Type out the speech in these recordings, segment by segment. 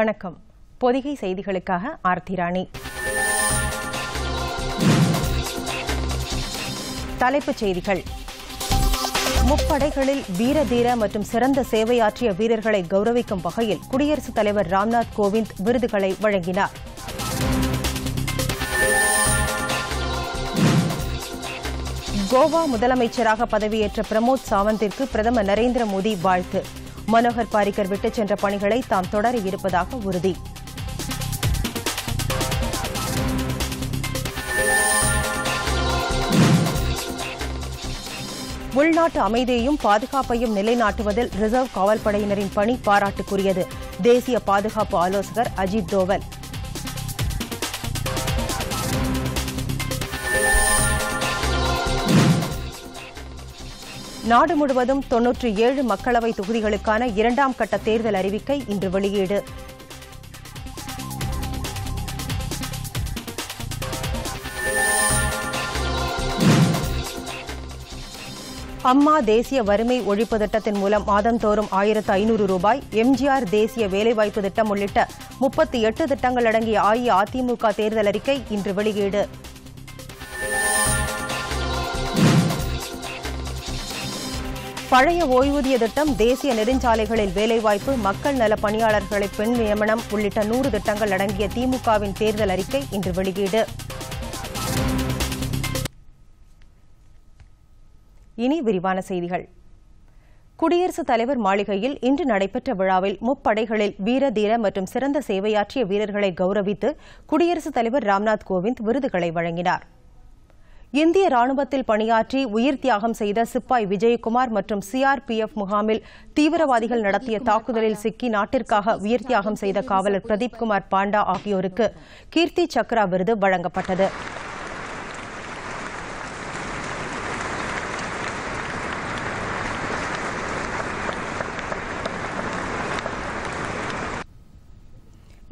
வணக்கம். பொதிகை செய்திகளுக்காக ஆர்த்தி ராணி. தலைப்புச் செய்திகள். முப்படைகளில் வீர தீர மற்றும் சிறந்த சேவையாற்றிய வீரர்களை கௌரவிக்கும் வகையில் குடியரசுத் தலைவர் ராம்நாத் கோவிந்த் விருதுகளை வழங்கினார். கோவா முதலமைச்சராக பதவியேற்ற பிரமோத் சாவந்திற்கு பிரதமர் நரேந்திர மோடி வாழ்த்து. மனோகர் பாரிக்கர் விட்டுச் சென்ற பணிகளை தாம் தொடர இருப்பதாக உறுதி. உள்நாட்டு அமைதியையும் பாதுகாப்பையும் நிலைநாட்டுவதில் ரிசர்வ் காவல்படையினரின் பணி பாராட்டுக்குரியது. தேசிய பாதுகாப்பு ஆலோசகர் அஜித் தோவல். நாடு முழுவதும் 97 மக்களவை தொகுதிகளுக்கான 2ஆம் கட்ட தேர்தல் அறிவிக்கை இன்று வெளியீடு. அம்மா தேசிய வறுமை ஒழிப்பு திட்டத்தின் மூலம் மாதந்தோறும் 1500 ரூபாய், எம்ஜிஆர் தேசிய வேலைவாய்ப்பு திட்டம் உள்ளிட்ட 38 திட்டங்கள் அடங்கிய அஇஅதிமுக தேர்தல் அறிக்கை இன்று வெளியீடு. பழைய ஓய்வூதிய திட்டம், தேசிய நெடுஞ்சாலைகளில் வேலைவாய்ப்பு, மக்கள் நல பணியாளர்களை பெண் நியமனம் உள்ளிட்ட 100 திட்டங்கள் அடங்கிய திமுகவின் தேர்தல் அறிக்கை இன்று வெளியீடு. இனி விரிவான செய்திகள். குடியரசுத் தலைவர் மாளிகையில் இன்று நடைபெற்ற விழாவில் முப்படைகளில் வீர தீர மற்றும் சிறந்த சேவையாற்றிய வீரர்களை கௌரவித்து குடியரசுத் தலைவர் ராம்நாத் கோவிந்த் விருதுகளை வழங்கினார். இந்திய ராணுவத்தில் பணியாற்றி உயிர் தியாகம் செய்த சிப்பாய் விஜயகுமார் மற்றும் சிஆர்பிஎஃப் முகாமில் தீவிரவாதிகள் நடத்திய தாக்குதலில் சிக்கி நாட்டிற்காக உயிர் தியாகம் செய்த காவலர் பிரதீப் குமார் பாண்டா ஆகியோருக்கு கீர்த்தி சக்ரா விருது வழங்கப்பட்டது.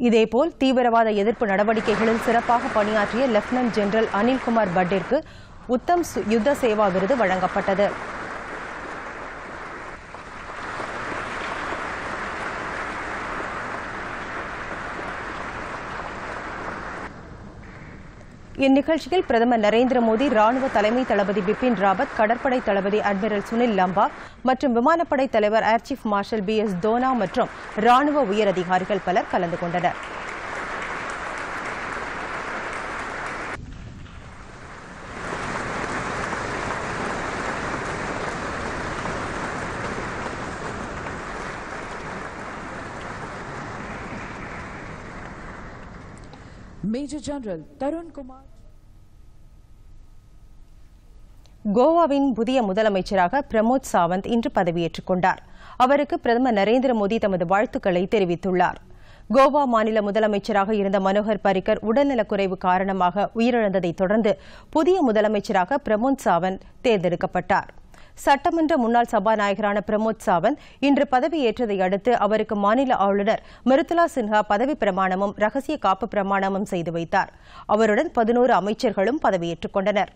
இதேபோல் தீவிரவாத எதிர்ப்பு நடவடிக்கைகளில் சிறப்பாக பணியாற்றிய லெப்டினன்ட் ஜெனரல் அனில்குமார் பட்டிற்கு உத்தம் யுத்த சேவா விருது வழங்கப்பட்டது. இந்நிகழ்ச்சியில் பிரதமர் நரேந்திர மோடி, ராணுவ தலைமை தளபதி பிபின் ராவத், கடற்படை தளபதி அட்மிரல் சுனில் லம்பா மற்றும் விமானப்படை தலைவர் air chief marshal BS Dona மற்றும் ராணுவ உயரதிகாரிகள் பலர் கலந்து கொண்டனர். Major general Tarun Kumar. கோவாவின் புதிய முதலமைச்சராக பிரமோத் சாவந்த் இன்று பதவியேற்றுக் கொண்டார். அவருக்கு பிரதமர் நரேந்திர மோடி தமது வாழ்த்துக்களை தெரிவித்துள்ளார். கோவா மாநில முதலமைச்சராக இருந்த மனோகர் பாரிக்கர் உடல்நலக்குறைவு காரணமாக உயிரிழந்ததைத் தொடர்ந்து புதிய முதலமைச்சராக பிரமோத் சாவந்த் தேர்ந்தெடுக்கப்பட்டார். சட்டமன்ற முன்னாள் சபாநாயகரான பிரமோத் சாவந்த் இன்று பதவியேற்றதை அடுத்து அவருக்கு மாநில ஆளுநர் மிருதுளா சின்ஹா பதவி பிரமாணமும் ரகசிய காப்பு பிரமாணமும் செய்து வைத்தார். அவருடன் 11 அமைச்சர்களும் பதவியேற்றுக் கொண்டனர்.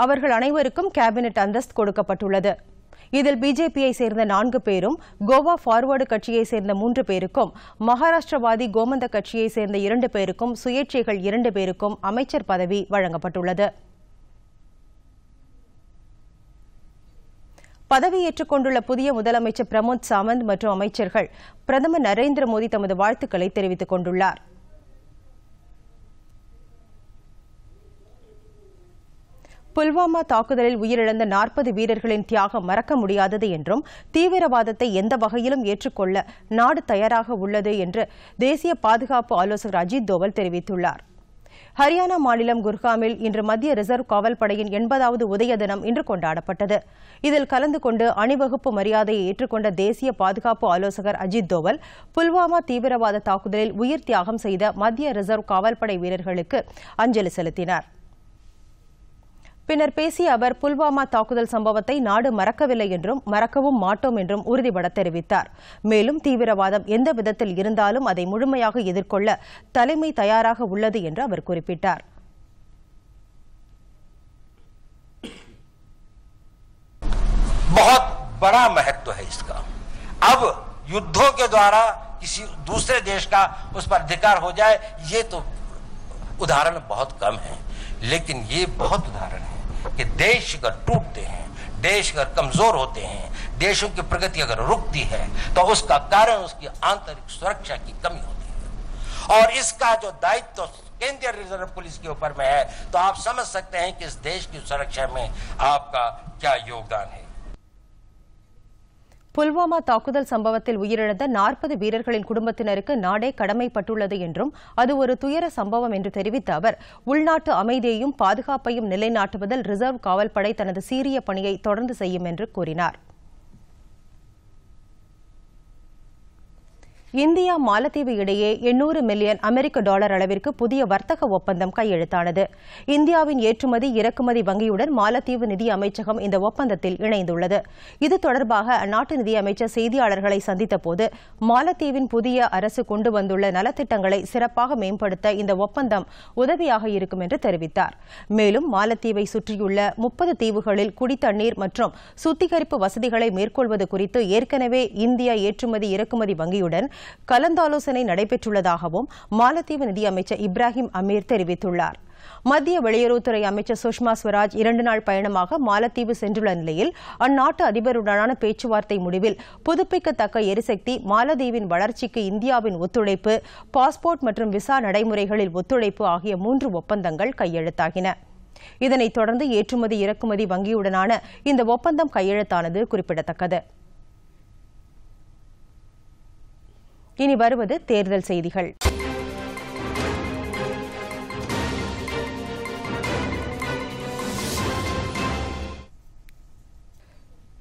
அவர்கள் அனைவருக்கும் கேபினெட் அந்தஸ்து கொடுக்கப்பட்டுள்ளது. இதில் பிஜேபியை சேர்ந்த 4 பேரும், கோவா ஃபார்வர்டு கட்சியைச் சேர்ந்த 3 பேருக்கும், மகாராஷ்டிரவாதி கோமந்த கட்சியைச் சேர்ந்த 2 பேருக்கும், சுயேட்சைகள் 2 பேருக்கும் அமைச்சர் பதவி வழங்கப்பட்டுள்ளது. பதவியேற்றுக் கொண்டுள்ள புதிய முதலமைச்சர் பிரமோத் சாவந்த் மற்றும் அமைச்சர்கள் பிரதமர் நரேந்திர மோடி தமது வாழ்த்துக்களை தெரிவித்துக் கொண்டுள்ளார். புல்வாமா தாக்குதலில் உயிரிழந்த 40 வீரர்களின் தியாகம் மறக்க முடியாதது என்றும் தீவிரவாதத்தை எந்த வகையிலும் ஏற்றுக்கொள்ள நாடு தயாராக உள்ளது என்று தேசிய பாதுகாப்பு ஆலோசகர் அஜித் தோவல் தெரிவித்துள்ளார். ஹரியானா மாநிலம் குர்காமில் இன்று மத்திய ரிசர்வ் காவல் படையின் 80வது உதய தினம் இன்று கொண்டாடப்பட்டது. இதில் கலந்து கொண்டு அணிவகுப்பு மரியாதையை ஏற்றுக்கொண்ட தேசிய பாதுகாப்பு ஆலோசகர் அஜித் தோவல் புல்வாமா தீவிரவாத தாக்குதலில் உயிர் தியாகம் செய்த மத்திய ரிசர்வ் காவல்படை வீரர்களுக்கு அஞ்சலி செலுத்தினார். பின்னர் பேசிய அவர், புல்வாமா தாக்குதல் சம்பவத்தை நாடு மறக்கவில்லை என்றும் மறக்கவும் மாட்டோம் என்றும் உறுதிபட தெரிவித்தார். மேலும் தீவிரவாதம் எந்த விதத்தில் இருந்தாலும் அதை முழுமையாக எதிர்கொள்ள தலைமை தயாராக உள்ளது என்று அவர் குறிப்பிட்டார். बहुत बड़ा महत्व है इसका। अब युद्धों के द्वारा किसी दूसरे देश का उस पर अधिकार हो जाए, ये तो उदाहरण बहुत कम है, लेकिन ये बहुत उदाहरण है कि देश अगर टूटते हैं, देश अगर कमजोर होते हैं, देशों की प्रगति अगर रुकती है, तो उसका कारण उसकी आंतरिक सुरक्षा की कमी होती है। और इसका जो दायित्व केंद्रीय रिजर्व पुलिस के ऊपर में है, तो आप समझ सकते हैं कि इस देश की सुरक्षा में आपका क्या योगदान है। புல்வாமா தாக்குதல் சம்பவத்தில் உயிரிழந்த 40 வீரர்களின் குடும்பத்தினருக்கு நாடே கடமைப்பட்டுள்ளது என்றும் அது ஒரு துயர சம்பவம் என்று தெரிவித்த அவர், உள்நாட்டு அமைதியையும் பாதுகாப்பையும் நிலைநாட்டுவதில் ரிசர்வ் காவல்படை தனது சீரிய பணியை தொடர்ந்து செய்யும் என்று கூறினார். இந்தியா மாலத்தீவு இடையே 800 மில்லியன் அமெரிக்க டாலர் அளவிற்கு புதிய வர்த்தக ஒப்பந்தம் கையெழுத்தானது. இந்தியாவின் ஏற்றுமதி இறக்குமதி வங்கியுடன் மாலத்தீவு நிதி அமைச்சகம் இந்த ஒப்பந்தத்தில் இணைந்துள்ளது. இது தொடர்பாக அந்நாட்டு நிதியமைச்சர் செய்தியாளர்களை சந்தித்தபோது, மாலத்தீவின் புதிய அரசு கொண்டு வந்துள்ள நலத்திட்டங்களை சிறப்பாக மேம்படுத்த இந்த ஒப்பந்தம் உதவியாக இருக்கும் என்று தெரிவித்தார். மேலும் மாலத்தீவை சுற்றியுள்ள 30 தீவுகளில் குடித்தண்ணீர் மற்றும் சுத்திகரிப்பு வசதிகளை மேற்கொள்வது குறித்து ஏற்கனவே இந்திய ஏற்றுமதி இறக்குமதி வங்கியுடன் கலந்தாலோசனை நடைபெற்றுள்ளதாகவும் மாலத்தீவு நிதியமைச்சர் இப்ராஹிம் அமீர் தெரிவித்துள்ளார். மத்திய வெளியுறவுத்துறை அமைச்சர் சுஷ்மா ஸ்வராஜ் 2 நாள் பயணமாக மாலத்தீவு சென்றுள்ள நிலையில் அந்நாட்டு அதிபருடனான பேச்சுவார்த்தை முடிவில் புதுப்பிக்கத்தக்க எரிசக்தி, மாலத்தீவின் வளர்ச்சிக்கு இந்தியாவின் ஒத்துழைப்பு, பாஸ்போர்ட் மற்றும் விசா நடைமுறைகளில் ஒத்துழைப்பு ஆகிய 3 ஒப்பந்தங்கள் கையெழுத்தாகின. இதனைத் தொடர்ந்து ஏற்றுமதி இறக்குமதி வங்கியுடனான இந்த ஒப்பந்தம் கையெழுத்தானது குறிப்பிடத்தக்கது. இனி வருவது தேர்தல் செய்திகள்.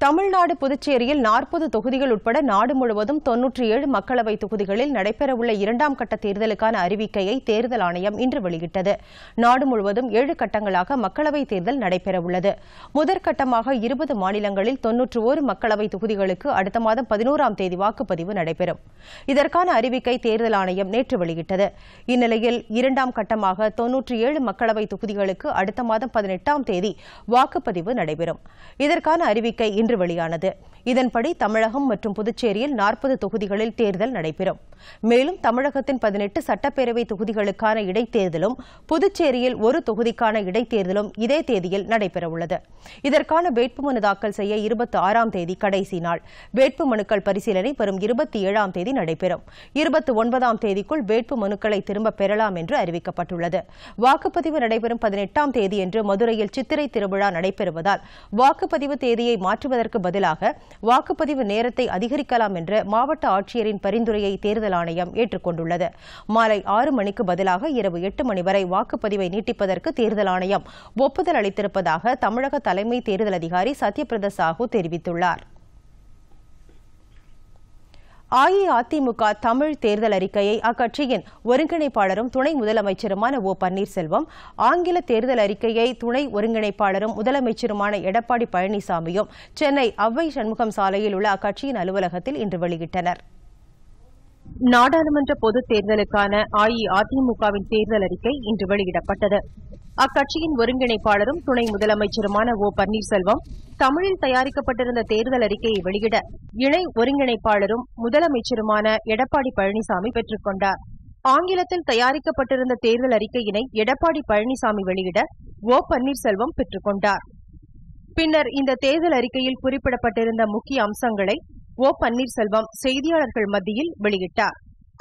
தமிழ்நாடு, புதுச்சேரியில் 40 தொகுதிகள் உட்பட நாடு முழுவதும் 97 மக்களவைத் தொகுதிகளில் நடைபெறவுள்ள 2ஆம் கட்ட தேர்தலுக்கான அறிவிக்கையை தேர்தல் ஆணையம் இன்று வெளியிட்டது. நாடு முழுவதும் 7 கட்டங்களாக மக்களவைத் தேர்தல் நடைபெறவுள்ளது. முதற்கட்டமாக 20 மாநிலங்களில் 91 மக்களவைத் தொகுதிகளுக்கு அடுத்த மாதம் 11ஆம் தேதி வாக்குப்பதிவு நடைபெறும். இதற்கான அறிவிக்கை தேர்தல் ஆணையம் நேற்று வெளியிட்டது. இந்நிலையில் 2ஆம் கட்டமாக 97 மக்களவைத் தொகுதிகளுக்கு அடுத்த மாதம் 18ஆம் தேதி வாக்குப்பதிவு நடைபெறும். இதற்கான அறிவிக்கை இன்று வெளியானது. இதன்படி தமிழகம் மற்றும் புதுச்சேரியில் 40 தொகுதிகளில் தேர்தல் நடைபெறும். மேலும் தமிழகத்தின் 18 சட்டப்பேரவை தொகுதிகளுக்கான இடைத்தேர்தலும், புதுச்சேரியில் 1 தொகுதிக்கான இடைத்தேர்தலும் இதே தேதியில் நடைபெறவுள்ளது. இதற்கான வேட்புமனு தாக்கல் செய்ய 26ஆம் தேதி கடைசி நாள். வேட்புமனுக்கள் பரிசீலனை வரும் 27ஆம் தேதி நடைபெறும். 29ஆம் தேதிக்குள் வேட்புமனுக்களை திரும்பப் பெறலாம் என்று அறிவிக்கப்பட்டுள்ளது. வாக்குப்பதிவு நடைபெறும் 18ஆம் தேதியன்று மதுரையில் சித்திரை திருவிழா நடைபெறுவதால் வாக்குப்பதிவு தேதியை மாற்றுவதற்கு பதிலாக வாக்குப்பதிவு நேரத்தை அதிகரிக்கலாம் என்ற மாவட்ட ஆட்சியரின் பரிந்துரையை தேர்தல் ஆணையம் ஏற்றுக்கொண்டுள்ளது. மாலை 6 மணிக்கு பதிலாக இரவு 8 மணி வரை வாக்குப்பதிவை நீட்டிப்பதற்கு தேர்தல் ஆணையம் ஒப்புதல் அளித்திருப்பதாக தமிழக தலைமை தேர்தல் அதிகாரி சத்யபிரதா சாஹூ தெரிவித்துள்ளார். அஇஅதிமுக தமிழ் தேர்தல் அறிக்கையை அக்கட்சியின் ஒருங்கிணைப்பாளரும் துணை முதலமைச்சருமான ஓ பன்னீர்செல்வம், ஆங்கில தேர்தல் அறிக்கையை துணை ஒருங்கிணைப்பாளரும் முதலமைச்சருமான எடப்பாடி பழனிசாமியும் சென்னை ஔவை சண்முகம் சாலையில் உள்ள அக்கட்சியின் அலுவலகத்தில் இன்று வெளியிட்டனர். நாடாளுமன்ற பொதுத் தேர்தலுக்கான அஇஅதிமுகவின் தேர்தல் அறிக்கை இன்று வெளியிடப்பட்டது. அக்கட்சியின் ஒருங்கிணைப்பாளரும் துணை முதலமைச்சருமான ஓ பன்னீர்செல்வம் தமிழில் தயாரிக்கப்பட்டிருந்த தேர்தல் அறிக்கையை வெளியிட இணை ஒருங்கிணைப்பாளரும் முதலமைச்சருமான எடப்பாடி பழனிசாமி பெற்றுக் கொண்டார். ஆங்கிலத்தில் தயாரிக்கப்பட்டிருந்த தேர்தல் அறிக்கையினை எடப்பாடி பழனிசாமி வெளியிட ஓ பன்னீர்செல்வம் பெற்றுக் கொண்டார். பின்னர் இந்த தேர்தல் அறிக்கையில் குறிப்பிடப்பட்டிருந்த முக்கிய அம்சங்களை ஓ பன்னீர்செல்வம் செய்தியாளர்கள் மத்தியில் வெளியிட்டார்.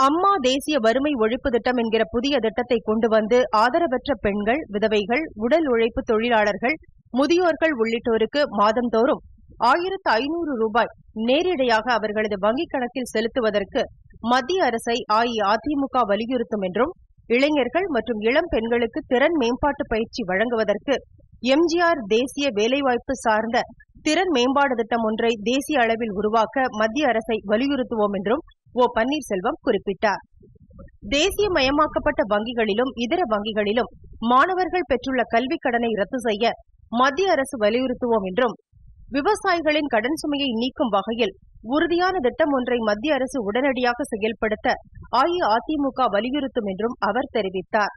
அம்மா தேசிய வறுமை ஒழிப்பு திட்டம் என்கிற புதிய திட்டத்தை கொண்டு வந்து ஆதரவற்ற பெண்கள், விதவைகள், உடல் உழைப்பு தொழிலாளர்கள், முதியோர்கள் உள்ளிட்டோருக்கு மாதந்தோறும் 1500 ரூபாய் நேரிடையாக அவர்களது வங்கிக் கணக்கில் செலுத்துவதற்கு மத்திய அரசை அஇஅதிமுக வலியுறுத்தும் என்றும், இளைஞர்கள் மற்றும் இளம் பெண்களுக்கு திறன் மேம்பாட்டு பயிற்சி வழங்குவதற்கு எம்ஜிஆர் தேசிய வேலைவாய்ப்பு சார்ந்த திறன் மேம்பாடு திட்டம் ஒன்றை தேசிய அளவில் உருவாக்க மத்திய அரசை வலியுறுத்துவோம் என்றும் ஓ பன்னீர்செல்வம் குறிப்பிட்டார். தேசியமயமாக்கப்பட்ட வங்கிகளிலும் இதர வங்கிகளிலும் மாணவர்கள் பெற்றுள்ள கல்விக் கடனை ரத்து செய்ய மத்திய அரசு வலியுறுத்துவோம் என்றும், விவசாயிகளின் கடன் சுமையை நீக்கும் வகையில் உறுதியான திட்டம் ஒன்றை மத்திய அரசு உடனடியாக செயல்படுத்த அஇஅதிமுக வலியுறுத்தும் என்றும் அவர் தெரிவித்தார்.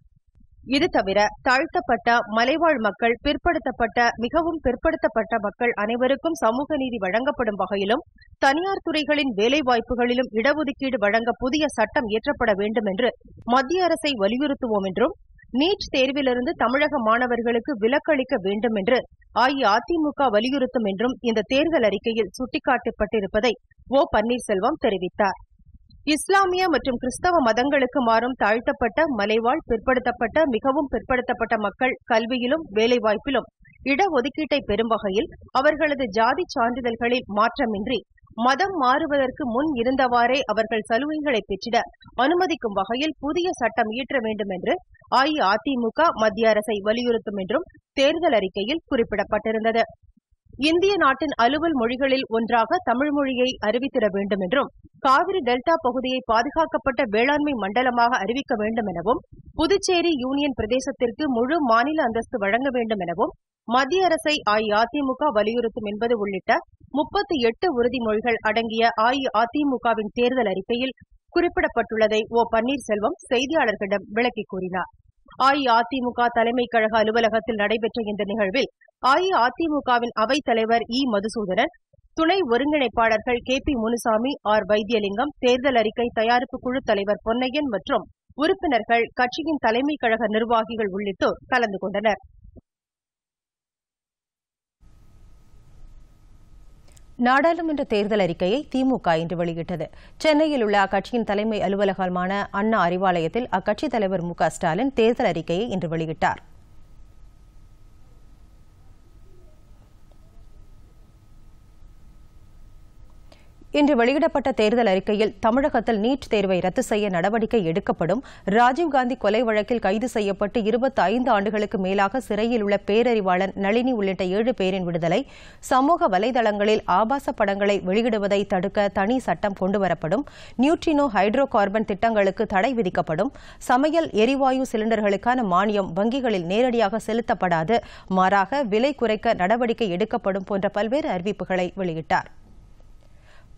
இது தவிர தாழ்த்தப்பட்ட மலைவாழ் மக்கள், பிற்படுத்தப்பட்ட, மிகவும் பிற்படுத்தப்பட்ட மக்கள் அனைவருக்கும் சமூக நீதி வழங்கப்படும் வகையிலும் தனியார் துறைகளின் வேலைவாய்ப்புகளிலும் இடஒதுக்கீடு வழங்க புதிய சட்டம் இயற்றப்பட வேண்டும் என்று மத்திய அரசை வலியுறுத்துவோம் என்றும், நீட் தேர்விலிருந்து தமிழக மாணவர்களுக்கு விலக்களிக்க வேண்டும் என்று அஇஅதிமுக வலியுறுத்தும் என்றும் இந்த தேர்தல் அறிக்கையில் சுட்டிக்காட்டப்பட்டிருப்பதை ஓ பன்னீர்செல்வம் தெரிவித்தார். இஸ்லாமிய மற்றும் கிறிஸ்தவ மதங்களுக்கு மாறும் தாழ்த்தப்பட்ட, மலைவாழ், பிற்படுத்தப்பட்ட, மிகவும் பிற்படுத்தப்பட்ட மக்கள் கல்வியிலும் வேலைவாய்ப்பிலும் இடஒதுக்கீட்டை பெறும் வகையில் அவர்களது ஜாதி சான்றிதழ்களில் மாற்றமின்றி மதம் மாறுவதற்கு முன் இருந்தவாறே அவர்கள் சலுகைகளை பெற்றிட அனுமதிக்கும் வகையில் புதிய சட்டம் இயற்ற வேண்டும் என்று அஇஅதிமுக மத்திய அரசை வலியுறுத்தும் என்றும் தேர்தல் அறிக்கையில் குறிப்பிடப்பட்டிருந்தது. இந்திய நாட்டின் அலுவல் மொழிகளில் ஒன்றாக தமிழ் மொழியை அறிவித்திட வேண்டும் என்றும், காவிரி டெல்டா பகுதியை பாதுகாக்கப்பட்ட வேளாண்மை மண்டலமாக அறிவிக்க வேண்டும் எனவும், புதுச்சேரி யூனியன் பிரதேசத்திற்கு முழு மாநில அந்தஸ்து வழங்க வேண்டும் எனவும் மத்திய அரசை அஇஅதிமுக வலியுறுத்தும் என்பது உள்ளிட்ட 38 உறுதிமொழிகள் அடங்கிய அஇஅதிமுகவின் தேர்தல் அறிக்கையில் குறிப்பிடப்பட்டுள்ளதை ஓ பன்னீர்செல்வம் செய்தியாளர்களிடம் விளக்கிக் கூறினார். அஇஅதிமுக தலைமை கழக அலுவலகத்தில் நடைபெற்ற இந்த நிகழ்வில் அஇஅதிமுகவின் அவைத் தலைவர் இ. மதுசூதனன், துணை ஒருங்கிணைப்பாளர்கள் கே.பி. முனுசாமி, ஆர். வைத்தியலிங்கம், தேர்தல் அறிக்கை தயாரிப்பு குழு தலைவர் பொன்னையன் மற்றும் உறுப்பினர்கள், கட்சியின் தலைமை கழக நிர்வாகிகள் உள்ளிட்டோர் கலந்து கொண்டனர். நாடாளுமன்ற தேர்தல் அறிக்கையை திமுக இன்று வெளியிட்டது. சென்னையில் உள்ள அக்கட்சியின் தலைமை அலுவலகமான அண்ணா அறிவாலயத்தில் அக்கட்சித் தலைவர் மு.க. ஸ்டாலின் தேர்தல் அறிக்கையை இன்று வெளியிட்டார். இன்று வெளியிடப்பட்ட தேர்தல் அறிக்கையில் தமிழகத்தில் நீட் தேர்வை ரத்து செய்ய நடவடிக்கை எடுக்கப்படும், ராஜீவ்காந்தி கொலை வழக்கில் கைது செய்யப்பட்டு 25 ஆண்டுகளுக்கு மேலாக சிறையில் உள்ள பேரறிவாளன் நளினி உள்ளிட்ட 7 பேரின் விடுதலை, சமூக வலைதளங்களில் ஆபாச படங்களை வெளியிடுவதை தடுக்க தனி சட்டம் கொண்டுவரப்படும், நியூட்ரினோ ஹைட்ரோ கார்பன் திட்டங்களுக்கு தடை விதிக்கப்படும், சமையல் எரிவாயு சிலிண்டர்களுக்கான மானியம் வங்கிகளில் நேரடியாக செலுத்தப்படாது, மாறாக விலை குறைக்க நடவடிக்கை எடுக்கப்படும் போன்ற பல்வேறு அறிவிப்புகளை வெளியிட்டார்.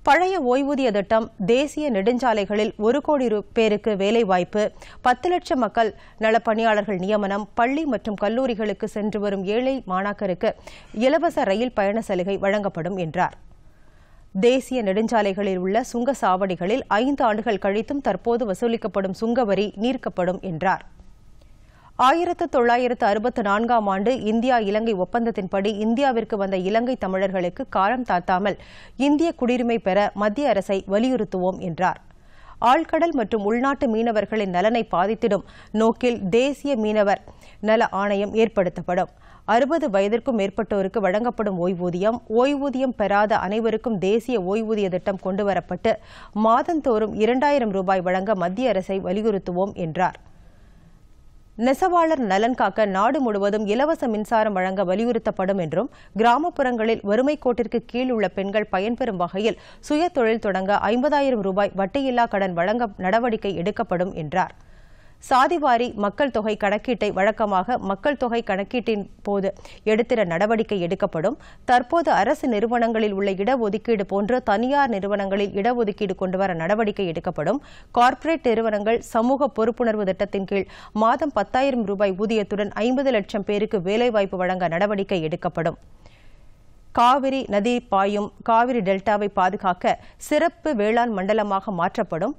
பழைய ஓய்வூதிய திட்டம், தேசிய நெடுஞ்சாலைகளில் 1 கோடி பேருக்கு வேலைவாய்ப்பு, 10 லட்சம் மக்கள் நலப்பணியாளர்கள் நியமனம், பள்ளி மற்றும் கல்லூரிகளுக்கு சென்று வரும் ஏழை மாணாக்கருக்கு இலவச ரயில் பயண சலுகை வழங்கப்படும் என்றார். தேசிய நெடுஞ்சாலைகளில் உள்ள சுங்க சாவடிகளில் 5 ஆண்டுகள் கழித்தும் தற்போது வசூலிக்கப்படும் சுங்கவரி நீர்க்கப்படும் என்றார். 1964ஆம் ஆண்டு இந்தியா இலங்கை ஒப்பந்தத்தின்படி இந்தியாவிற்கு வந்த இலங்கை தமிழர்களுக்கு காலம் தாழ்த்தாமல் இந்திய குடியுரிமை பெற மத்திய அரசை வலியுறுத்துவோம் என்றார். ஆழ்கடல் மற்றும் உள்நாட்டு மீனவர்களின் நலனை பாதித்திடும் நோக்கில் தேசிய மீனவர் நல ஆணையம் ஏற்படுத்தப்படும். 60 வயதிற்கும் மேற்பட்டோருக்கு வழங்கப்படும் ஓய்வூதியம் பெறாத அனைவருக்கும் தேசிய ஓய்வூதிய திட்டம் கொண்டுவரப்பட்டு மாதந்தோறும் 2000 ரூபாய் வழங்க மத்திய அரசை வலியுறுத்துவோம் என்றார். நெசவாளர் நலன் காக்க நாடு முழுவதும் இலவச மின்சாரம் வழங்க வலியுறுத்தப்படும் என்றும், கிராமப்புறங்களில் வறுமை கோட்டிற்கு கீழ் உள்ள பெண்கள் பயன்பெறும் வகையில் சுய தொழில் தொடங்க 50,000 ரூபாய் வட்டியில்லா கடன் வழங்க நடவடிக்கை எடுக்கப்படும் என்றார். சாதிவாரி மக்கள் தொகை கணக்கீட்டை வழக்கமாக மக்கள் தொகை கணக்கீட்டின் போது எடுத்திட நடவடிக்கை எடுக்கப்படும். தற்போது அரசு நிறுவனங்களில் உள்ள இடஒதுக்கீடு போன்று தனியார் நிறுவனங்களில் இடஒதுக்கீடு கொண்டுவர நடவடிக்கை எடுக்கப்படும். கார்ப்பரேட் நிறுவனங்கள் சமூக பொறுப்புணர்வு திட்டத்தின் கீழ் மாதம் 10,000 ரூபாய் ஊதியத்துடன் 50 லட்சம் பேருக்கு வேலைவாய்ப்பு வழங்க நடவடிக்கை எடுக்கப்படும். காவிரி நதி பாயும் காவிரி டெல்டாவை பாதுகாக்க சிறப்பு வேளாண் மண்டலமாக மாற்றப்படும்.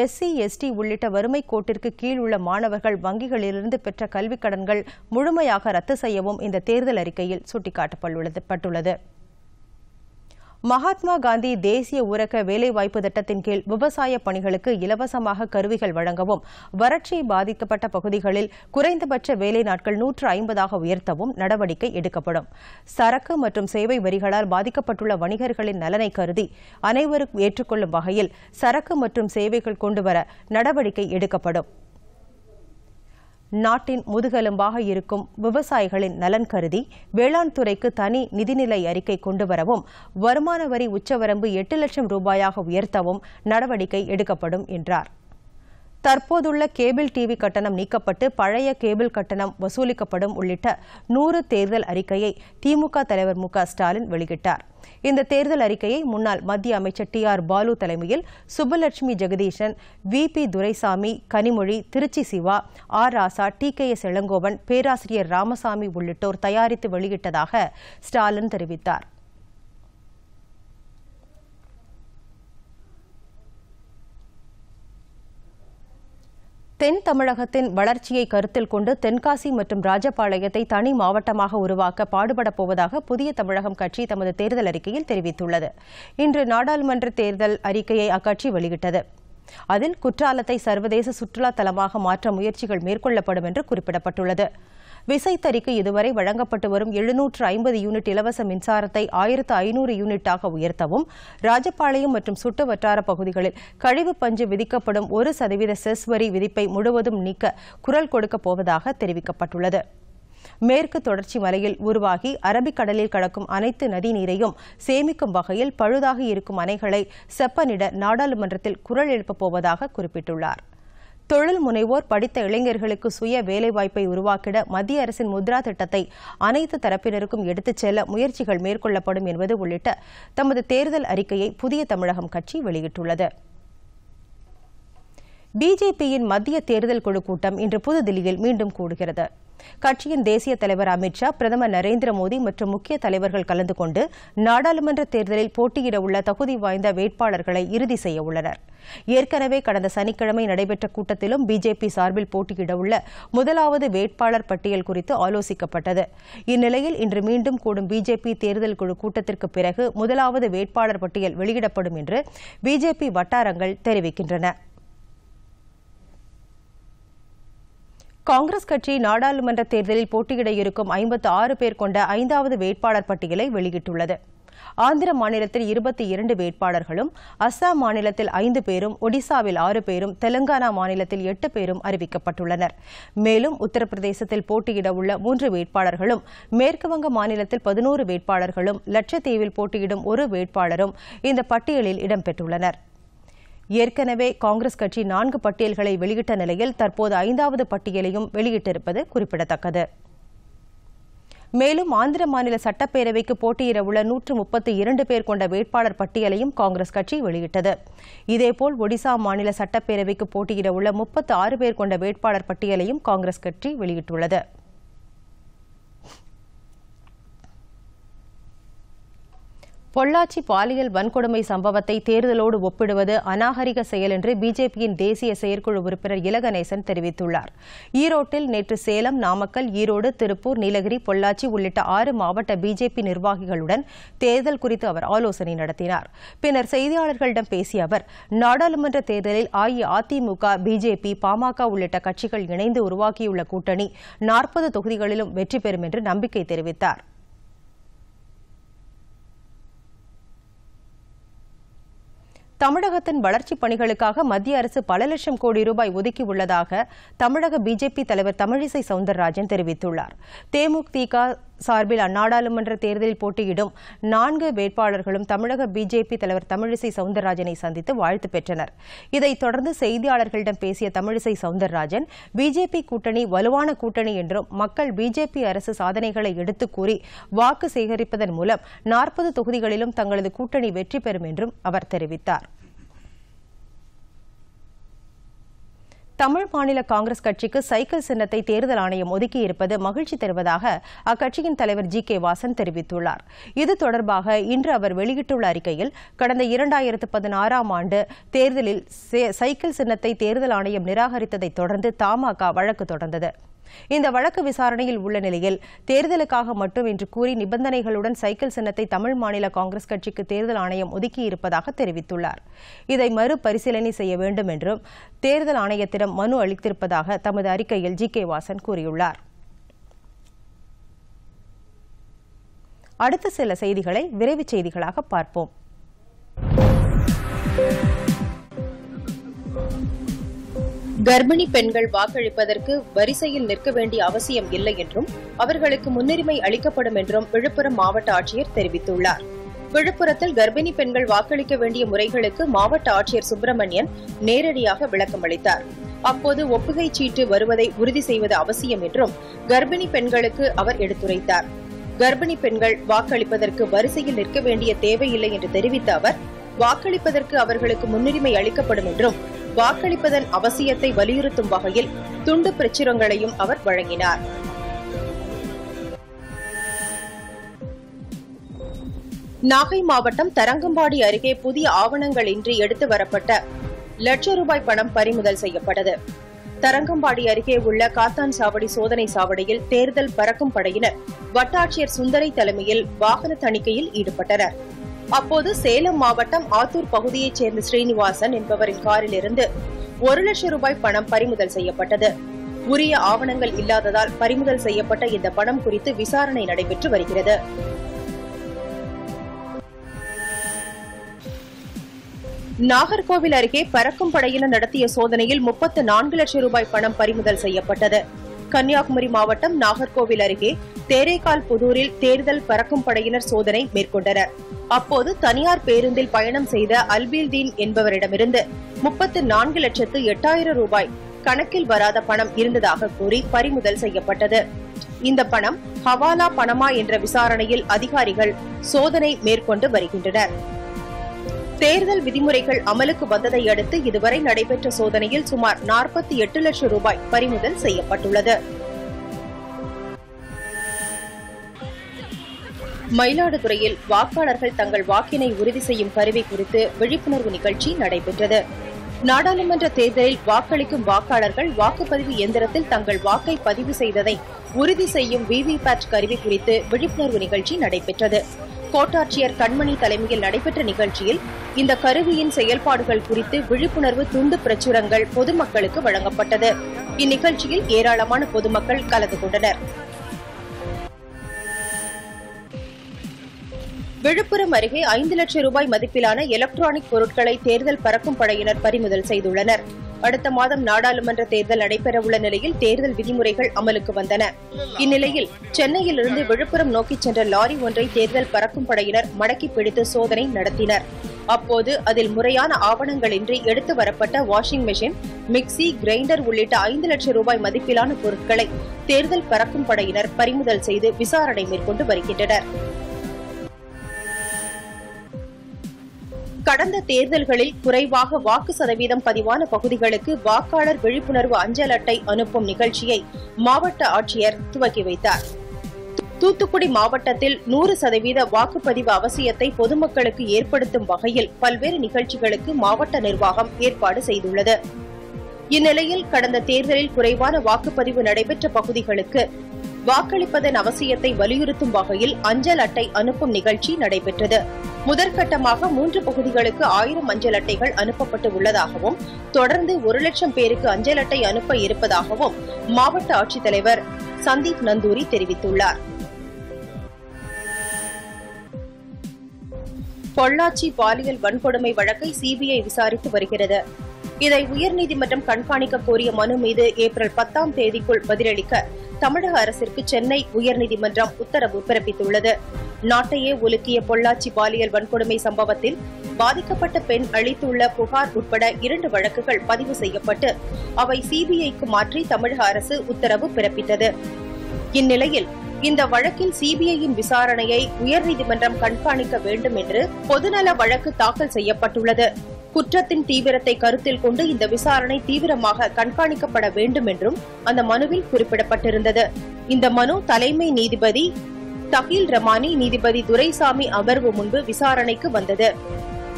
SC, ST உள்ளிட்ட வறுமை கோட்டிற்கு கீழ் உள்ள மாணவர்கள் வங்கிகளிலிருந்து பெற்ற கல்விக் கடன்கள் முழுமையாக ரத்து செய்யவும் இந்த தேர்தல் அறிக்கையில் சுட்டிக்காட்டப்பட்டுள்ளது. மகாத்மா காந்தி தேசிய ஊரக வேலைவாய்ப்பு திட்டத்தின் கீழ் விவசாய பணிகளுக்கு இலவசமாக கருவிகள் வழங்கவும், வறட்சி பாதிக்கப்பட்ட பகுதிகளில் குறைந்தபட்ச வேலை நாட்கள் 150ஆக உயர்த்தவும் நடவடிக்கை எடுக்கப்படும். சரக்கு மற்றும் சேவை வரிகளால் பாதிக்கப்பட்டுள்ள வணிகர்களின் நலனை கருதி அனைவரும் ஏற்றுக்கொள்ளும் வகையில் சரக்கு மற்றும் சேவைகள் கொண்டுவர நடவடிக்கை எடுக்கப்படும். நாட்டின் முதுகெலும்பாக இருக்கும் விவசாயிகளின் நலன் கருதி வேளாண் துறைக்கு தனி நிதிநிலை அறிக்கை கொண்டுவரவும், வருமான வரி உச்சவரம்பு 8 லட்சம் ரூபாயாக உயர்த்தவும் நடவடிக்கை எடுக்கப்படும் என்றார். தற்போதுள்ள கேபிள் டிவி கட்டணம் நீக்கப்பட்டு பழைய கேபிள் கட்டணம் வசூலிக்கப்படும் உள்ளிட்ட 100 தேர்தல் அறிக்கையை திமுக தலைவர் மு க ஸ்டாலின் வெளியிட்டார். இந்த தேர்தல் அறிக்கையை முன்னாள் மத்திய அமைச்சர் TR பாலு தலைமையில் சுப்புலட்சுமி ஜெகதீசன், VP துரைசாமி, கனிமொழி, திருச்சி சிவா, R ராசா, TKS இளங்கோவன், பேராசிரியர் ராமசாமி உள்ளிட்டோர் தயாரித்து வெளியிட்டதாக ஸ்டாலின் தெரிவித்தார். தென் தமிழகத்தின் வளர்ச்சியை கருத்தில் கொண்டு தென்காசி மற்றும் ராஜபாளையத்தை தனி மாவட்டமாக உருவாக்க பாடுபடப் போவதாக புதிய தமிழகம் கட்சி தமது தேர்தல் அறிக்கையில் தெரிவித்துள்ளது. இன்று நாடாளுமன்ற தேர்தல் அறிக்கையை அக்கட்சி வெளியிட்டது. அதில் குற்றாலத்தை சர்வதேச சுற்றுலா தலமாக மாற்ற முயற்சிகள் மேற்கொள்ளப்படும் என்று குறிப்பிடப்பட்டுள்ளது. விசைத்தறிக்கு இதுவரை வழங்கப்பட்டு வரும் 750 யூனிட் இலவச மின்சாரத்தை 1500 யூனிட்டாக உயர்த்தவும், ராஜபாளையம் மற்றும் சுற்று வட்டார பகுதிகளில் கழிவு பஞ்சு விதிக்கப்படும் 1% செஸ் வரி விதிப்பை முழுவதும் நீக்க குரல் கொடுக்கப் போவதாக தெரிவிக்கப்பட்டுள்ளது. மேற்கு தொடர்ச்சி மலையில் உருவாகி அரபிக்கடலில் கலக்கும் அனைத்து நதிநீரையும் சேமிக்கும் வகையில் பழுதாகி இருக்கும் அணைகளை செப்பனிட நாடாளுமன்றத்தில் குரல் எழுப்பப் போவதாக குறிப்பிட்டுள்ளார். தொழில் முனைவோர் படித்த இளைஞர்களுக்கு சுய வேலைவாய்ப்பை உருவாக்கிட மத்திய அரசின் முத்ரா திட்டத்தை அனைத்து தரப்பினருக்கும் எடுத்துச் செல்ல முயற்சிகள் மேற்கொள்ளப்படும் என்பது உள்ளிட்ட தமது தேர்தல் அறிக்கையை புதிய தமிழகம் கட்சி வெளியிட்டுள்ளது. பிஜேபியின் மத்திய தேர்தல் குழு கூட்டம் இன்று புதுதில்லியில் மீண்டும் கூடுகிறது. கட்சியின் தேசிய தலைவர் அமித் ஷா, பிரதமர் நரேந்திர மோடி மற்றும் முக்கிய தலைவர்கள் கலந்து கொண்டு நாடாளுமன்ற தேர்தலில் போட்டியிட உள்ள தகுதி வாய்ந்த வேட்பாளர்களை இறுதி செய்ய உள்ளனர். ஏற்கனவே கடந்த சனிக்கிழமை நடைபெற்ற கூட்டத்திலும் பிஜேபி சார்பில் போட்டியிட உள்ள முதலாவது வேட்பாளர் பட்டியல் குறித்து ஆலோசிக்கப்பட்டது. இந்நிலையில் இன்று மீண்டும் கூடும் பிஜேபி தேர்தல் குழு கூட்டத்திற்கு பிறகு முதலாவது வேட்பாளர் பட்டியல் வெளியிடப்படும் என்று பிஜேபி வட்டாரங்கள் தெரிவிக்கின்றன. காங்கிரஸ் கட்சி நாடாளுமன்ற தேர்தலில் போட்டியிட இருக்கும் 56 பேர் கொண்ட 5வது வேட்பாளர் பட்டியலை வெளியிட்டுள்ளது. ஆந்திர மாநிலத்தில் 22 வேட்பாளர்களும், அஸ்ஸாம் மாநிலத்தில் 5 பேரும், ஒடிசாவில் 6 பேரும், தெலங்கானா மாநிலத்தில் 8 பேரும் அறிவிக்கப்பட்டுள்ளனர். மேலும் உத்தரப்பிரதேசத்தில் போட்டியிட உள்ள 3 வேட்பாளர்களும், மேற்குவங்க மாநிலத்தில் 11 வேட்பாளர்களும், லட்சத்தீவில் போட்டியிடும் 1 வேட்பாளரும் இந்த பட்டியலில் இடம்பெற்றுள்ளனர். ஏற்கனவே காங்கிரஸ் கட்சி 4 பட்டியல்களை வெளியிட்ட நிலையில் தற்போது 5வது பட்டியலையும் வெளியிட்டிருப்பது குறிப்பிடத்தக்கது. மேலும் ஆந்திர மாநில சட்டப்பேரவைக்கு போட்டியிட உள்ள 132 பேர் கொண்ட வேட்பாளர் பட்டியலையும் காங்கிரஸ் கட்சி வெளியிட்டது. இதேபோல் ஒடிசா மாநில சட்டப்பேரவைக்கு போட்டியிட உள்ள 36 பேர் கொண்ட வேட்பாளர் பட்டியலையும் காங்கிரஸ் கட்சி வெளியிட்டுள்ளது. பொள்ளாச்சி பாலியல் வன்கொடுமை சம்பவத்தை தேர்தலோடு ஒப்பிடுவது அநாகரிக செயல் என்று பிஜேபியின் தேசிய செயற்குழு உறுப்பினர் இலகணேசன் தெரிவித்துள்ளார். ஈரோட்டில் நேற்று சேலம், நாமக்கல், ஈரோடு, திருப்பூர், நீலகிரி, பொள்ளாச்சி உள்ளிட்ட 6 மாவட்ட பிஜேபி நிர்வாகிகளுடன் தேர்தல் குறித்து அவர் ஆலோசனை நடத்தினார். பின்னர் செய்தியாளர்களிடம் பேசிய அவர், நாடாளுமன்ற தேர்தலில் அஇஅதிமுக, பிஜேபி, பாமக உள்ளிட்ட கட்சிகள் இணைந்து உருவாக்கியுள்ள கூட்டணி 40 தொகுதிகளிலும் வெற்றி பெறும் என்று நம்பிக்கை தெரிவித்தார். தமிழகத்தின் வளர்ச்சிப் பணிகளுக்காக மத்திய அரசு பல லட்சம் கோடி ரூபாய் ஒதுக்கியுள்ளதாக தமிழக பிஜேபி தலைவர் தமிழிசை சவுந்தரராஜன் தெரிவித்துள்ளார். தேமுதிக சார்பில் அந்நாடாளுமன்ற தேர்தலில் போட்டியிடும் 4 வேட்பாளர்களும் தமிழக பிஜேபி தலைவர் தமிழிசை சவுந்தரராஜனை சந்தித்து வாழ்த்து பெற்றனர். இதைத் தொடர்ந்து செய்தியாளர்களிடம் பேசிய தமிழிசை சவுந்தரராஜன், பிஜேபி கூட்டணி வலுவான கூட்டணி என்றும் மக்கள் பிஜேபி அரசு சாதனைகளை எடுத்துக் கூறி வாக்கு சேகரிப்பதன் மூலம் 40 தொகுதிகளிலும் தங்களது கூட்டணி வெற்றி பெறும் என்றும் அவர் தெரிவித்தார். தமிழ் மாநில காங்கிரஸ் கட்சிக்கு சைக்கிள் சின்னத்தை தேர்தல் ஆணையம் ஒதுக்கியிருப்பது மகிழ்ச்சி தருவதாக அக்கட்சியின் தலைவர் ஜி.கே. வாசன் தெரிவித்துள்ளார். இது தொடர்பாக இன்று அவர் வெளியிட்டுள்ள அறிக்கையில், கடந்த 2016ஆம் ஆண்டு தேர்தலில் சைக்கிள் சின்னத்தை தேர்தல் ஆணையம் நிராகரித்ததைத் தொடர்ந்து தமாக வழக்கு தொடர்ந்தது. இந்த வழக்கு விசாரணையில் உள்ள நிலையில் தேர்தலுக்காக மட்டும் என்று கூறி நிபந்தனைகளுடன் சைக்கிள் சின்னத்தை தமிழ் மாநில காங்கிரஸ் கட்சிக்கு தேர்தல் ஆணையம் ஒதுக்கியிருப்பதாக தெரிவித்துள்ளார். இதை மறுபரிசீலனை செய்ய வேண்டும் என்றும் தேர்தல் ஆணையத்திடம் மனு அளித்திருப்பதாக தமது அறிக்கையில் ஜி.கே. வாசன் கூறியுள்ளார். அடுத்த சில செய்திகளை விரைவுச் செய்திகளாக பார்ப்போம். கர்ப்பிணி பெண்கள் வாக்களிப்பதற்கு வரிசையில் நிற்க வேண்டிய அவசியம் இல்லை என்றும் அவர்களுக்கு முன்னுரிமை அளிக்கப்படும் என்றும் விழுப்புரம் மாவட்ட ஆட்சியர் தெரிவித்துள்ளார். விழுப்புரத்தில் கர்ப்பிணி பெண்கள் வாக்களிக்க வேண்டிய முறைகளுக்கு மாவட்ட ஆட்சியர் சுப்பிரமணியன் நேரடியாக விளக்கம் அளித்தார். அப்போது ஒப்புகை சீட்டு வருவதை உறுதி செய்வது அவசியம் என்றும் கர்ப்பிணி பெண்களுக்கு அவர் எடுத்துரைத்தார். கர்ப்பிணி பெண்கள் வாக்களிப்பதற்கு வரிசையில் நிற்க வேண்டிய தேவையில்லை என்று தெரிவித்த அவர், வாக்களிப்பதற்கு அவர்களுக்கு முன்னுரிமை அளிக்கப்படும் என்றும் வாக்களிப்பதன் அவசியத்தை வலியுறுத்தும் வகையில் துண்டு பிரச்சுரங்களையும் அவர் வழங்கினார். நாகை மாவட்டம் தரங்கம்பாடி அருகே புதிய ஆவணங்களின்றி எடுத்து வரப்பட்ட ₹1,00,000 பணம் பறிமுதல் செய்யப்பட்டது. தரங்கம்பாடி அருகே உள்ள காத்தான் சாவடி சோதனை சாவடியில் தேர்தல் பறக்கும் படையினர் வட்டாட்சியர் சுந்தரை தலைமையில் வாகன தணிக்கையில் ஈடுபட்டனர். அப்போது சேலம் மாவட்டம் ஆத்தூர் பகுதியைச் சேர்ந்த ஸ்ரீனிவாசன் என்பவரின் காரில் இருந்து ₹1,00,000 பணம் பறிமுதல் செய்யப்பட்டது. உரிய ஆவணங்கள் இல்லாததால் பறிமுதல் செய்யப்பட்ட இந்த பணம் குறித்து விசாரணை நடைபெற்று வருகிறது. நாகர்கோவில் அருகே பறக்கும் படையினர் நடத்திய சோதனையில் ₹34 லட்சம் பணம் பறிமுதல் செய்யப்பட்டது. கன்னியாகுமரி மாவட்டம் நாகர்கோவில் அருகே தேரேகால் புதூரில் தேர்தல் பறக்கும் படையினர் சோதனை மேற்கொண்டனர். அப்போது தனியார் பேருந்தில் பயணம் செய்த அல்பீல்தீன் என்பவரிடமிருந்து ₹34,08,000 கணக்கில் வராத பணம் இருந்ததாக கூறி பறிமுதல் செய்யப்பட்டது. இந்த பணம் ஹவாலா பணமா என்ற விசாரணையில் அதிகாரிகள் சோதனை மேற்கொண்டு வருகின்றனர். தேர்தல் விதிமுறைகள் அமலுக்கு வந்ததை அடுத்து இதுவரை நடைபெற்ற சோதனையில் சுமார் ₹48 லட்சம் பறிமுதல் செய்யப்பட்டுள்ளது. மயிலாடுதுறையில் வாக்காளர்கள் தங்கள் வாக்கினை உறுதி செய்யும் கருவி குறித்து விழிப்புணர்வு நிகழ்ச்சி நடைபெற்றது. நாடாளுமன்ற தேர்தலில் வாக்களிக்கும் வாக்காளர்கள் வாக்குப்பதிவு இயந்திரத்தில் தங்கள் வாக்கை பதிவு செய்ததை உறுதி செய்யும் விவிபேட் கருவி குறித்து விழிப்புணர்வு நிகழ்ச்சி நடைபெற்றது. கோட்டாட்சியர் கண்மணி தலைமையில் நடைபெற்ற நிகழ்ச்சியில் இந்த கருவியின் செயல்பாடுகள் குறித்து விழிப்புணர்வு துண்டு பிரச்சுரங்கள் பொதுமக்களுக்கு வழங்கப்பட்டது. இந்நிகழ்ச்சியில் ஏராளமான பொதுமக்கள் கலந்து கொண்டனர். விழுப்புரம் அருகே ₹5 லட்சம் மதிப்பிலான எலக்ட்ரானிக் பொருட்களை தேர்தல் பறக்கும் படையினர் பறிமுதல் செய்துள்ளனர். அடுத்த மாதம் நாடாளுமன்ற தேர்தல் நடைபெறவுள்ள நிலையில் தேர்தல் விதிமுறைகள் அமலுக்கு வந்தன. இந்நிலையில் சென்னையிலிருந்து விழுப்புரம் நோக்கிச் சென்ற லாரி ஒன்றை தேர்தல் பறக்கும் படையினர் மடக்கி பிடித்து சோதனை நடத்தினர். அப்போது அதில் முறையான ஆவணங்களின்றி எடுத்து வரப்பட்ட வாஷிங் மெஷின், மிக்சி, கிரைண்டர் உள்ளிட்ட ₹5 லட்சம் மதிப்பிலான பொருட்களை தேர்தல் பறக்கும் படையினர் பறிமுதல் செய்து விசாரணை மேற்கொண்டு வருகின்றனர். கடந்த தேர்தல்களில் குறைவாக வாக்கு சதவீதம் பதிவான பகுதிகளுக்கு வாக்காளர் விழிப்புணர்வு அஞ்சல் அட்டை அனுப்பும் நிகழ்ச்சியை மாவட்ட ஆட்சியர் துவக்கி வைத்தார். தூத்துக்குடி மாவட்டத்தில் 100% வாக்குப்பதிவு அவசியத்தை பொதுமக்களுக்கு ஏற்படுத்தும் வகையில் பல்வேறு நிகழ்ச்சிகளுக்கு மாவட்ட நிர்வாகம் ஏற்பாடு செய்துள்ளது. இந்நிலையில் கடந்த தேர்தலில் குறைவான வாக்குப்பதிவு நடைபெற்ற பகுதிகளுக்கு வாக்களிப்பதன் அவசியத்தை வலியுறுத்தும் வகையில் அஞ்சல் அட்டை அனுப்பும் நிகழ்ச்சி நடைபெற்றது. முதற்கட்டமாக 3 பகுதிகளுக்கு 1000 அஞ்சல் அட்டைகள் அனுப்பப்பட்டு உள்ளதாகவும் தொடர்ந்து 1 லட்சம் பேருக்கு அஞ்சல் அட்டை அனுப்ப இருப்பதாகவும் மாவட்ட ஆட்சித்தலைவர் சந்தீப் நந்தூரி தெரிவித்துள்ளார். பொள்ளாச்சி பாலியல் வன்கொடுமை வழக்கை சிபிஐ விசாரித்து வருகிறது. இதை உயர்நீதிமன்றம் கண்காணிக்க கோரிய மனு மீது ஏப்ரல் 10ஆம் தேதிக்குள் பதிலளிக்க தமிழக அரசிற்கு சென்னை உயர்நீதிமன்றம் உத்தரவு பிறப்பித்துள்ளது. நாட்டையே உலுக்கிய பொள்ளாச்சி பாலியல் வன்கொடுமை சம்பவத்தில் பாதிக்கப்பட்ட பெண் அளித்துள்ள புகார் உட்பட 2 வழக்குகள் பதிவு செய்யப்பட்டு அவை சிபிஐக்கு மாற்றி தமிழக அரசு உத்தரவு பிறப்பித்தது. இந்நிலையில் இந்த வழக்கில் சிபிஐயின் விசாரணையை உயர்நீதிமன்றம் கண்காணிக்க வேண்டும் என்று பொதுநல வழக்கு தாக்கல் செய்யப்பட்டுள்ளது. குற்றத்தின் தீவிரத்தை கருத்தில் கொண்டு இந்த விசாரணை தீவிரமாக கண்காணிக்கப்பட வேண்டும் என்றும் அந்த மனுவில் குறிப்பிடப்பட்டிருந்தது. இந்த மனு தலைமை நீதிபதி தஹீல் ரமானி, நீதிபதி துரைசாமி அமர்வு முன்பு விசாரணைக்கு வந்தது.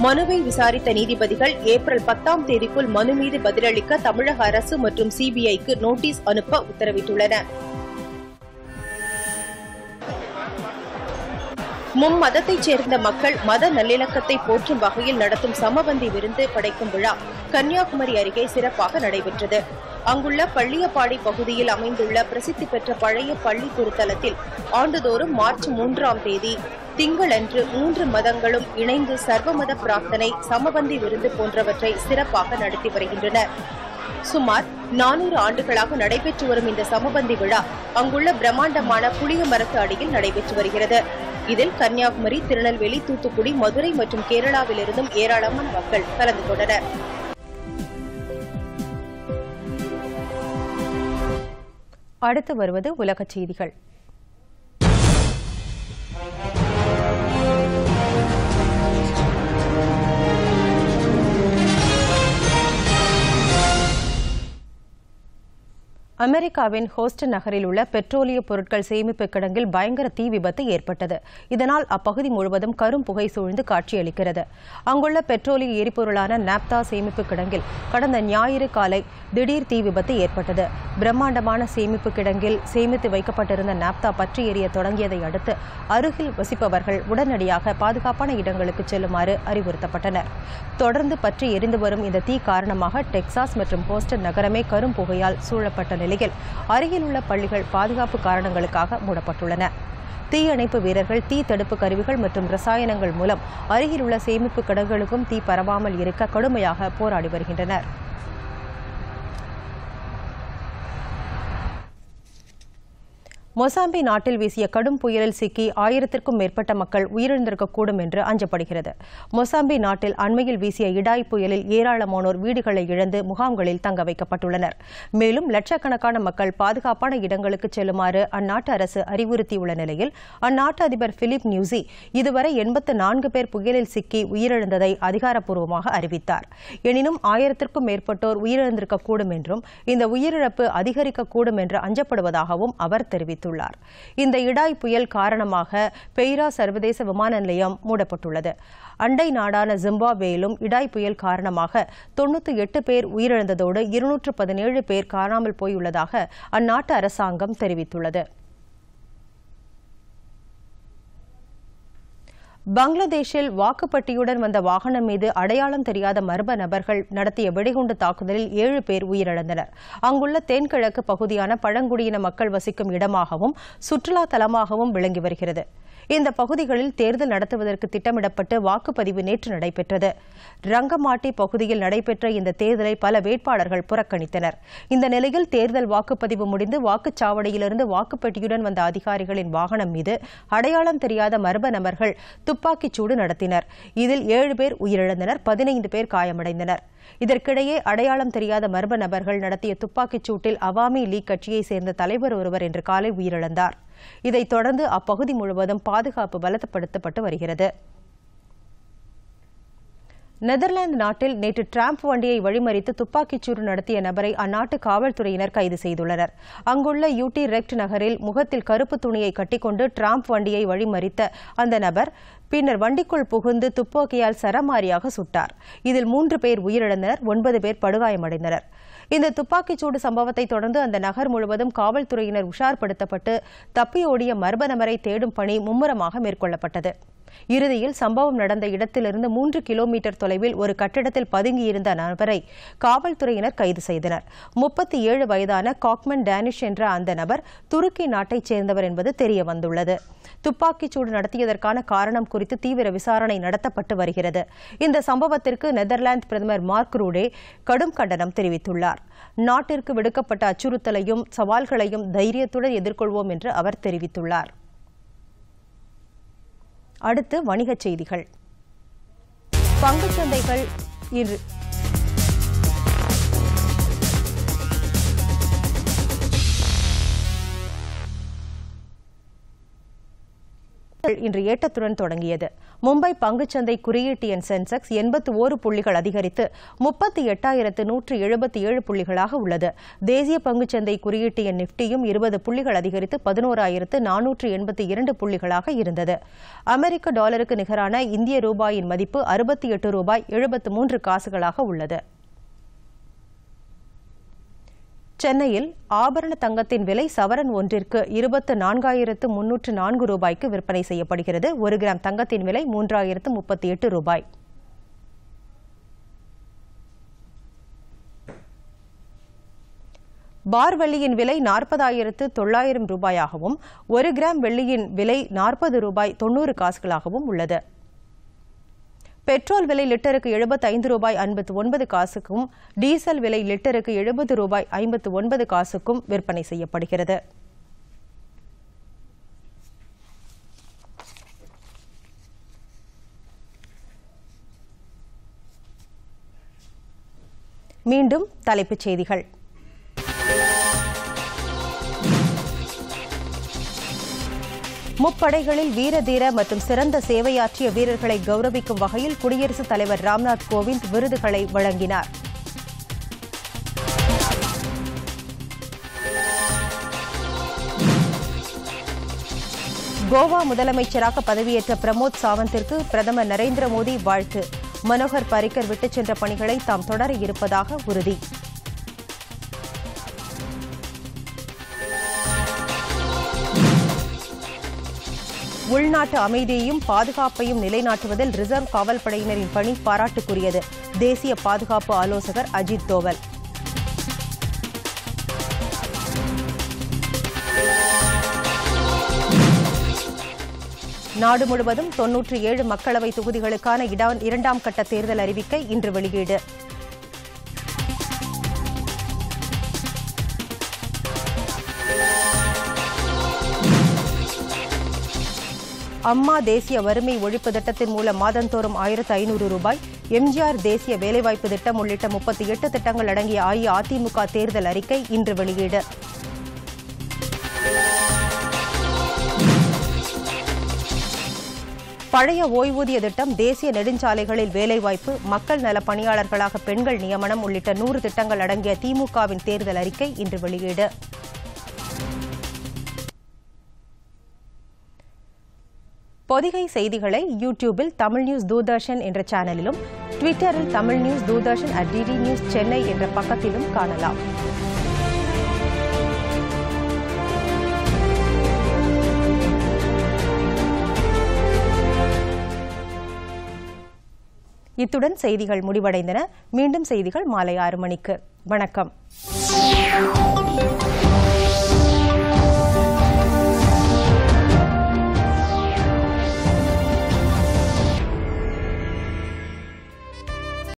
மனுவை விசாரித்த நீதிபதிகள் ஏப்ரல் 10ஆம் தேதிக்குள் மனு மீது பதிலளிக்க தமிழக அரசு மற்றும் சிபிஐக்கு நோட்டீஸ் அனுப்ப உத்தரவிட்டுள்ளனர். மும்மதத்தைச் சேர்ந்த மக்கள் மத நல்லிணக்கத்தை போற்றும் வகையில் நடத்தும் சமபந்தி விருந்து படைக்கும் விழா கன்னியாகுமரி அருகே சிறப்பாக நடைபெற்றது. அங்குள்ள பள்ளியப்பாடி பகுதியில் அமைந்துள்ள பிரசித்தி பெற்ற பழைய பள்ளி திருத்தலத்தில் ஆண்டுதோறும் மார்ச் 3ஆம் தேதி திங்களன்று 3 மதங்களும் இணைந்து சர்வமத பிரார்த்தனை, சமபந்தி விருந்து போன்றவற்றை சிறப்பாக நடத்தி வருகின்றனர். சுமார் 400 ஆண்டுகளாக நடைபெற்று வரும் இந்த சமபந்தி விழா அங்குள்ள பிரம்மாண்டமான புளிய மரத்து அடியில் நடைபெற்று வருகிறது. இதில் கன்னியாகுமரி, திருநெல்வேலி, தூத்துக்குடி, மதுரை மற்றும் கேரளாவிலிருந்தும் ஏராளமான மக்கள் கலந்து கொண்டனர். அடுத்து வருவது உலகச் செய்திகள். அமெரிக்காவின் ஹோஸ்டன் நகரில் உள்ள பெட்ரோலிய பொருட்கள் சேமிப்பு கிடங்கில் பயங்கர தீ விபத்து ஏற்பட்டது. இதனால் அப்பகுதி முழுவதும் கரும் புகை சூழ்ந்து காட்சியளிக்கிறது. அங்குள்ள பெட்ரோலிய எரிபொருளான நாப்தா சேமிப்பு கிடங்கில் கடந்த ஞாயிறு காலை திடீர் தீ விபத்து ஏற்பட்டது. பிரம்மாண்டமான சேமிப்பு கிடங்கில் சேமித்து வைக்கப்பட்டிருந்த நாப்தா பற்றி எரிய தொடங்கியதை அடுத்து அருகில் வசிப்பவர்கள் உடனடியாக பாதுகாப்பான இடங்களுக்கு செல்லுமாறு அறிவுறுத்தப்பட்டனர். தொடர்ந்து பற்றி எரிந்து வரும் இந்த தீ காரணமாக டெக்சாஸ் மற்றும் ஹோஸ்டன் நகரமே கரும் புகையால் சூழப்பட்ட நிலையில் அருகில் உள்ள பள்ளிகள் பாதுகாப்பு காரணங்களுக்காக மூடப்பட்டுள்ளன. தீயணைப்பு வீரர்கள் தீ தடுப்பு கருவிகள் மற்றும் ரசாயனங்கள் மூலம் அருகில் உள்ள சேமிப்பு கிடங்குகளுக்கும் தீ பரவாமல் இருக்க கடுமையாக போராடி வருகின்றனர். மொசாம்பி நாட்டில் வீசிய கடும் புயலில் சிக்கி 1000க்கும் மேற்பட்ட மக்கள் உயிரிழந்திருக்கக்கூடும் என்று அஞ்சப்படுகிறது. மொசாம்பி நாட்டில் அண்மையில் வீசிய இடாய் புயலில் ஏராளமானோர் வீடுகளை இழந்து முகாம்களில் தங்க வைக்கப்பட்டுள்ளனர். மேலும் லட்சக்கணக்கான மக்கள் பாதுகாப்பான இடங்களுக்கு செல்லுமாறு அந்நாட்டு அரசு அறிவுறுத்தியுள்ள நிலையில் அந்நாட்டு அதிபர் பிலிப் நியூசி இதுவரை 84 பேர் புயலில் சிக்கி உயிரிழந்ததை அதிகாரப்பூர்வமாக அறிவித்தார். எனினும் 1000க்கும் மேற்பட்டோர் உயிரிழந்திருக்கக்கூடும் என்றும் இந்த உயிரிழப்பு அதிகரிக்கக்கூடும் என்று அஞ்சப்படுவதாகவும் அவர் தெரிவித்தார். இந்த இடாய் புயல் காரணமாக பெய்ரா சர்வதேச விமான நிலையம் மூடப்பட்டுள்ளது. அண்டை நாடான ஜிம்பாப்வேயிலும் இடாய் புயல் காரணமாக 98 பேர் உயிரிழந்ததோடு 217 பேர் காணாமல் போயுள்ளதாக அந்நாட்டு அரசாங்கம் தெரிவித்துள்ளது. பங்களாதேஷில் வாக்குப்பட்டியுடன் வந்த வாகனம் மீது அடையாளம் தெரியாத மர்ம நபர்கள் நடத்திய வெடிகுண்டு தாக்குதலில் 7 பேர் உயிரிழந்தனர். அங்குள்ள தென்கிழக்கு பகுதியான பழங்குடியின மக்கள் வசிக்கும் இடமாகவும் சுற்றுலா தலமாகவும் விளங்கி வருகிறது. இந்த பகுதிகளில் தேர்தல் நடத்துவதற்கு திட்டமிடப்பட்டு வாக்குப்பதிவு நேற்று நடைபெற்றது. ரங்கமாட்டி பகுதியில் நடைபெற்ற இந்த தேர்தலை பல வேட்பாளர்கள் புறக்கணித்தனர். இந்த நிலையில் தேர்தல் வாக்குப்பதிவு முடிந்து வாக்குச்சாவடியிலிருந்து வாக்குப்பெட்டியுடன் வந்த அதிகாரிகளின் வாகனம் மீது அடையாளம் தெரியாத மர்ம நபர்கள் துப்பாக்கிச்சூடு நடத்தினர். இதில் 7 பேர் உயிரிழந்தனர், 15 பேர் காயமடைந்தனர். இதற்கிடையே அடையாளம் தெரியாத மர்ம நபர்கள் நடத்திய துப்பாக்கிச் சூட்டில் அவாமி லீக் கட்சியைச் சேர்ந்த தலைவர் ஒருவர் இன்று காலை உயிரிழந்தார். இதைத் தொடர்ந்து அப்பகுதி முழுவதும் பாதுகாப்பு பலப்படுத்தப்பட்டு வருகிறது. நெதர்லாந்து நாட்டில் நேற்று டிராம்ப் வண்டியை வழிமறித்து துப்பாக்கிச்சூடு நடத்திய நபரை அந்நாட்டு காவல்துறையினர் கைது செய்துள்ளனர். அங்குள்ள யூடி ரெக்ட் நகரில் முகத்தில் கருப்பு துணியை கட்டிக்கொண்டு டிராம்ப் வண்டியை வழிமறித்த அந்த நபர் பின்னர் வண்டிக்குள் புகுந்து துப்பாக்கியால் சரமாரியாக சுட்டார். இதில் 3 பேர் உயிரிழந்தனர், 9 பேர் படுகாயமடைந்தனர். இந்த துப்பாக்கிச்சூடு சம்பவத்தை தொடர்ந்து அந்த நகர் முழுவதும் காவல்துறையினர் உஷார்படுத்தப்பட்டு தப்பியோடிய மர்ம நபரை தேடும் பணி மும்முரமாக மேற்கொள்ளப்பட்டது. இறுதியில் சம்பவம் நடந்த இடத்திலிருந்து 3 கிலோமீட்டர் தொலைவில் ஒரு கட்டிடத்தில் பதுங்கியிருந்த நபரை காவல்துறையினர் கைது செய்தனர். 37 வயதான காக்மன் டேனிஷ் என்ற அந்த நபர் துருக்கி நாட்டைச் சேர்ந்தவர் என்பது தெரியவந்துள்ளது. துப்பாக்கிச்சூடு நடத்தியதற்கான காரணம் குறித்து தீவிர விசாரணை நடத்தப்பட்டு வருகிறது. இந்த சம்பவத்திற்கு நெதர்லாந்து பிரதமர் மார்க் ரூடே கடும் கண்டனம் தெரிவித்துள்ளார். நாட்டிற்கு விடுக்கப்பட்ட அச்சுறுத்தலையும் சவால்களையும் தைரியத்துடன் எதிர்கொள்வோம் என்று அவர் தெரிவித்துள்ளார். அடுத்து வணிகச் செய்திகள். பங்குச்சந்தைகள் இன்று இன்று ஏற்றத்துடன் தொடங்கியது. மும்பை பங்குச்சந்தை குறியீட்டு எண் சென்செக்ஸ் 81 புள்ளிகள் அதிகரித்து 38,177 புள்ளிகளாக உள்ளது. தேசிய பங்குச்சந்தை குறியீட்டு எண் நிப்டியும் 20 புள்ளிகள் அதிகரித்து 11,482 புள்ளிகளாக இருந்தது. அமெரிக்க டாலருக்கு நிகரான இந்திய ரூபாயின் மதிப்பு 68 ரூபாய் 73 காசுகளாக உள்ளது. சென்னையில் ஆபரண தங்கத்தின் விலை சவரன் ஒன்றிற்கு 24,304 ரூபாய்க்கு விற்பனை செய்யப்படுகிறது. 1 கிராம் தங்கத்தின் விலை 3,038 ரூபாய். பார் வெள்ளியின் விலை 40,900 ரூபாயாகவும் 1 கிராம் வெள்ளியின் விலை 40 ரூபாய் 90 காசுகளாகவும் உள்ளது. பெட்ரோல் விலை லிட்டருக்கு 75 ரூபாய் 59 காசுக்கும், டீசல் விலை லிட்டருக்கு 70 ரூபாய் 59 காசுக்கும் விற்பனை செய்யப்படுகிறது. மீண்டும் தலைப்புச் செய்திகள். முப்படைகளில் வீரதீர மற்றும் சிறந்த சேவையாற்றிய வீரர்களை கௌரவிக்கும் வகையில் குடியரசுத் தலைவர் ராம்நாத் கோவிந்த் விருதுகளை வழங்கினார். கோவா முதலமைச்சராக பதவியேற்ற பிரமோத் சாவந்திற்கு பிரதமர் நரேந்திர மோடி வாழ்த்து. மனோகர் பாரிக்கர் விட்டுச் சென்ற பணிகளை தாம் தொடர இருப்பதாக உறுதி. உள்நாட்டு அமைதியையும் பாதுகாப்பையும் நிலைநாட்டுவதில் ரிசர்வ் காவல் படையினரின் பணி பாராட்டுக்குரியது. தேசிய பாதுகாப்பு ஆலோசகர் அஜித் தோவல். நாடு முழுவதும் 97 மக்களவை தொகுதிகளுக்கான இரண்டாம் கட்ட தேர்தல் அறிவிக்கை இன்று வெளியீடு. அம்மா தேசிய வறுமை ஒழிப்பு திட்டத்தின் மூலம் மாதந்தோறும் 1500 ரூபாய், எம்ஜிஆர் தேசிய வேலைவாய்ப்பு திட்டம் உள்ளிட்ட 38 திட்டங்கள் அடங்கிய அஇஅதிமுக தேர்தல் அறிக்கை இன்று வெளியீடு. பழைய ஓய்வூதிய திட்டம், தேசிய நெடுஞ்சாலைகளில் வேலைவாய்ப்பு, மக்கள் நல பணியாளர்களாக பெண்கள் நியமனம் உள்ளிட்ட 100 திட்டங்கள் அடங்கிய திமுகவின் தேர்தல் அறிக்கை இன்று வெளியீடு. பொதிகை செய்திகளை யூடியூபில் தமிழ் நியூஸ் தூர்தர்ஷன் என்ற சேனலிலும், ட்விட்டரில் Tamil news Doordarshan @DD News Chennai என்ற பக்கத்திலும் காணலாம். இத்துடன் செய்திகள் முடிவடைந்தன. மீண்டும் செய்திகள் மாலை 6 மணிக்கு. வணக்கம்.